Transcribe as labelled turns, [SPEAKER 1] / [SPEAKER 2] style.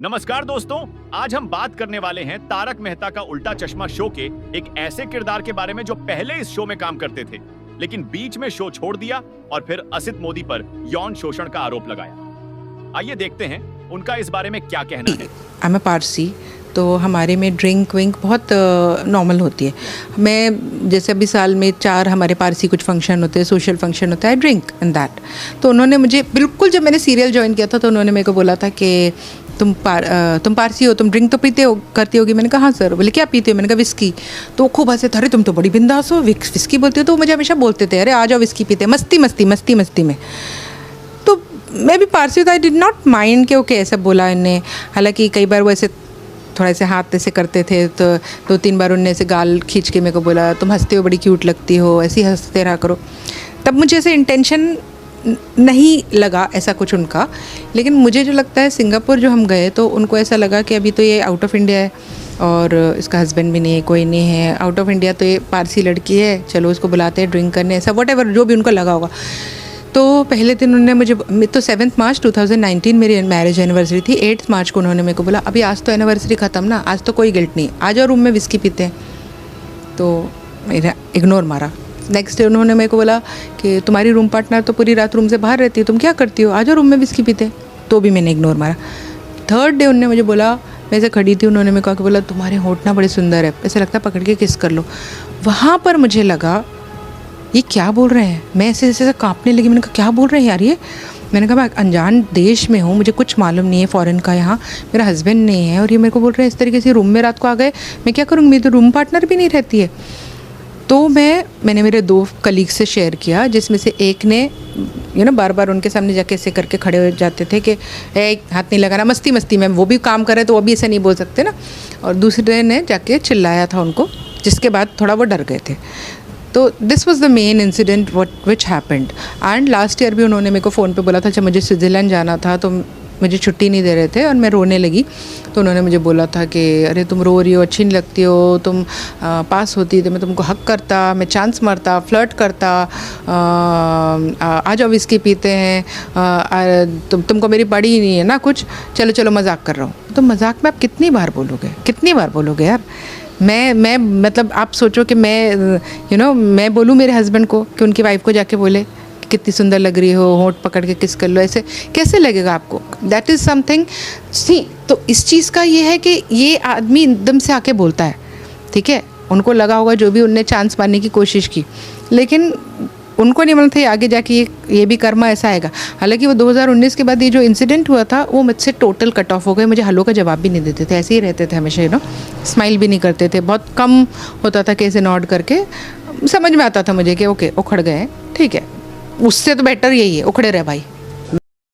[SPEAKER 1] नमस्कार दोस्तों, आज हम बात करने वाले हैं तारक मेहता का उल्टा चश्मा शो के एक ऐसे किरदार के बारे में जो पहले इस शो में काम करते थे, लेकिन बीच में शो छोड़ दिया और फिर असित मोदी पर यौन शोषण का आरोप लगाया। आइए देखते हैं उनका इस बारे में क्या कहना है।
[SPEAKER 2] आई एम पारसी, तो हमारे में ड्रिंक विंक बहुत नॉर्मल होती है। मैं जैसे अभी साल में 4 हमारे पारसी कुछ फंक्शन होते हैं, सोशल फंक्शन होता है, ड्रिंक एंड दैट। तो उन्होंने मुझे बिल्कुल, जब मैंने सीरियल ज्वाइन किया था तो उन्होंने मेरे को बोला था कि तुम पारसी हो, तुम ड्रिंक तो पीते हो, करती होगी। मैंने कहा हाँ सर। बोले क्या पीते हो? मैंने कहा विस्की। तो खूब हंसे थे, अरे तुम तो बड़ी बिंदास हो, विस्की बोलते हो। तो मुझे हमेशा बोलते थे अरे आ जाओ विस्की पीते, मस्ती मस्ती मस्ती मस्ती में। तो मैं भी पारसी हूँ, आई डिड नॉट माइंड कि ओके ऐसा बोला इन्हें। हालांकि कई बार वो ऐसे थोड़ा ऐसे हाथ ऐसे करते थे, तो 2-3 बार उनने ऐसे गाल खींच के मेरे को बोला तुम हंसते हो, बड़ी क्यूट लगती हो, ऐसे ही हंसते रहा करो। तब मुझे ऐसे इंटेंशन नहीं लगा ऐसा कुछ उनका। लेकिन मुझे जो लगता है, सिंगापुर जो हम गए तो उनको ऐसा लगा कि अभी तो ये आउट ऑफ इंडिया है और इसका हस्बैंड भी नहीं है, कोई नहीं है, आउट ऑफ इंडिया, तो ये पारसी लड़की है, चलो उसको बुलाते हैं ड्रिंक करने, ऐसा व्हाटएवर जो भी उनको लगा होगा। तो पहले दिन उन्होंने मुझे, तो 7 मार्च 2019 मेरी मैरिज एनिवर्सरी थी। 8 मार्च को उन्होंने मेरे को बोला अभी आज तो एनिवर्सरी ख़त्म ना, आज तो कोई गिल्ट नहीं, आ जाओ रूम में विस्की पीते हैं। तो मेरा इग्नोर मारा। नेक्स्ट डे उन्होंने मेरे को बोला कि तुम्हारी रूम पार्टनर तो पूरी रात रूम से बाहर रहती है, तुम क्या करती हो, आ जाओ रूम में विस्की पीते। तो भी मैंने इग्नोर मारा। थर्ड डे उन्होंने मुझे बोला, मैं ऐसे खड़ी थी, उन्होंने मेरे को आके बोला तुम्हारे होंठ ना बड़े सुंदर है, ऐसे लगता है पकड़ के किस कर लो। वहाँ पर मुझे लगा ये क्या बोल रहे हैं। मैं ऐसे ऐसे कांपने लगी। मैंने कहा क्या बोल रहे हैं यार ये। मैंने कहा मैं अनजान देश में हूँ, मुझे कुछ मालूम नहीं है फॉरेन का, यहाँ मेरा हस्बैंड नहीं है और ये मेरे को बोल रहे हैं इस तरीके से, रूम में रात को आ गए, मैं क्या करूँगी, मेरी तो रूम पार्टनर भी नहीं रहती है। तो मैंने मेरे 2 कलीग से शेयर किया, जिसमें से एक ने बार बार उनके सामने जाके ऐसे करके खड़े हो जाते थे कि हाथ नहीं लगाना, मस्ती मस्ती में, वो भी काम कर रहे तो वो भी ऐसे नहीं बोल सकते ना। और दूसरे ने जाके चिल्लाया था उनको, जिसके बाद थोड़ा वो डर गए थे। तो this was the main incident which happened. And last year भी उन्होंने मेरे को फ़ोन पे बोला था, जब मुझे स्विट्ज़रलैंड जाना था तो मुझे छुट्टी नहीं दे रहे थे और मैं रोने लगी। तो उन्होंने मुझे बोला था कि अरे तुम रो रही हो, अच्छी नहीं लगती हो, तुम पास होती तो मैं तुमको हक करता, मैं चांस मारता, फ्लर्ट करता, आ जाओ विस्की पीते हैं, तुमको मेरी पड़ी ही नहीं है ना कुछ, चलो चलो मजाक कर रहा हूँ। तो मजाक में आप कितनी बार बोलोगे यार। मैं मतलब आप सोचो कि मैं बोलूँ मेरे हस्बैंड को कि उनकी वाइफ को जाके बोले कि कितनी सुंदर लग रही हो, होंठ पकड़ के किस कर लो, ऐसे कैसे लगेगा आपको। That is something. सी, तो इस चीज़ का ये है कि ये आदमी एकदम से आके बोलता है, ठीक है, उनको लगा होगा जो भी उनने चांस मारने की कोशिश की, लेकिन उनको नहीं मालूम था आगे जाके ये भी कर्मा ऐसा आएगा। हालांकि वो 2019 के बाद ये जो इंसिडेंट हुआ था वो मुझसे टोटल कट ऑफ हो गए। मुझे हेलो का जवाब भी नहीं देते थे, ऐसे ही रहते थे हमेशा, स्माइल भी नहीं करते थे, बहुत कम होता था कैसे नॉड करके। समझ में आता था मुझे कि ओके उखड़ गए, ठीक है, उससे तो बेटर यही है, उखड़े रहे भाई।